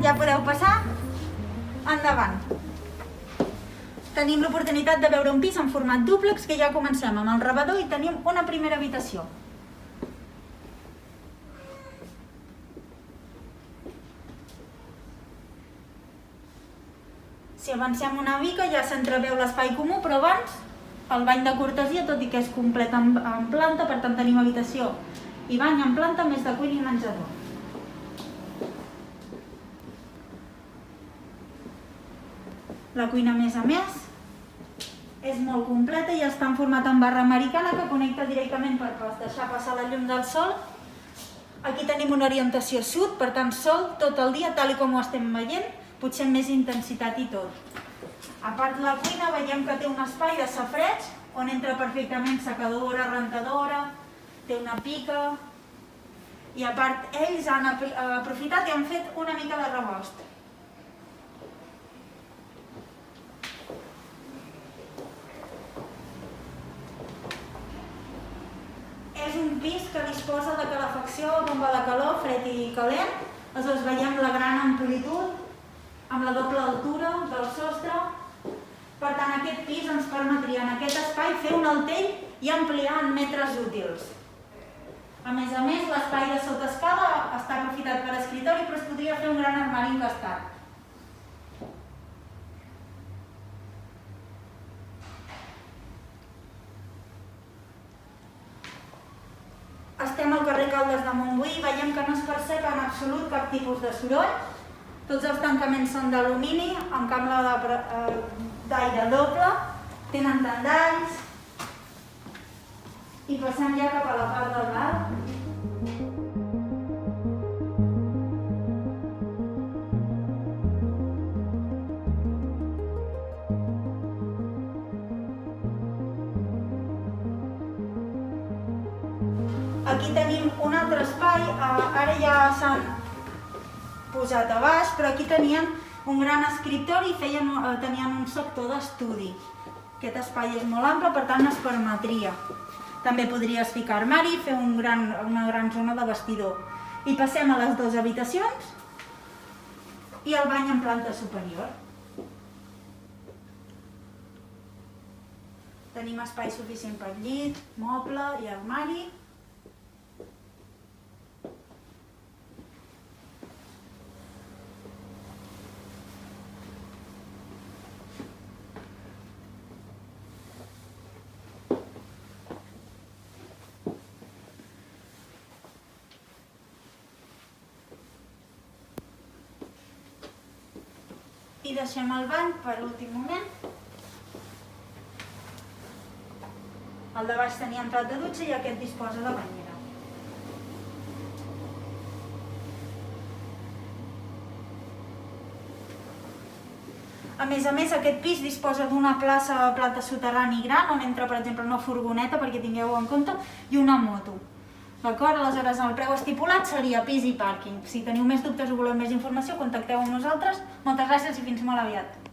Ja podeu passar. Endavant. Tenim l'oportunitat de veure un pis en format dúplex, que ja comencem amb el rebedor i tenim una primera habitació. Si avancem una mica ja s'entreveu l'espai comú, però abans el bany de cortesia, tot i que és complet en planta, per tant tenim habitació i bany en planta, més de cuina i menjador. La cuina, a més, és molt completa i està en format en barra americana que connecta directament per deixar passar la llum del sol. Aquí tenim una orientació sud, per tant sol tot el dia, tal com ho estem veient, potser amb més intensitat i tot. A part de la cuina veiem que té un espai de safareig on entra perfectament secadora, rentadora, té una pica i a part ells han aprofitat i han fet una mica de rebost. És un pis que disposa de calefacció, bomba de calor, fred i calent. Aleshores veiem la gran amplitud amb la doble altura del sostre. Per tant, aquest pis ens permetria en aquest espai fer un altell i ampliar en metres útils. A més, l'espai de sotescala està aprofitat per escritori, però es podria fer un gran armari encastat. Estem al carrer Caldes de Montbui i veiem que no es percep en absolut cap tipus de soroll. Tots els tancaments són d'alumini, amb cambra d'aire doble, tenen tendalls i passem ja cap a la part del bar. Aquí tenim un altre espai, ara ja s'han posat a baix, però aquí tenien un gran escriptori i tenien un sector d'estudi. Aquest espai és molt ample, per tant es permetria. També podries ficar armari i fer una gran zona de vestidor. I passem a les dues habitacions i el bany en planta superior. Tenim espai suficient per llit, moble i armari. I deixem el bany per l'últim moment. Al de baix tenia plat de dutxa i aquest disposa de banyera. A més, aquest pis disposa d'una plaça de planta soterrani gran on entra, per exemple, una furgoneta, perquè tingueu en compte, i una moto. D'acord? Aleshores, el preu estipulat seria pis i pàrquing. Si teniu més dubtes o voleu més informació, contacteu amb nosaltres. Moltes gràcies i fins molt aviat.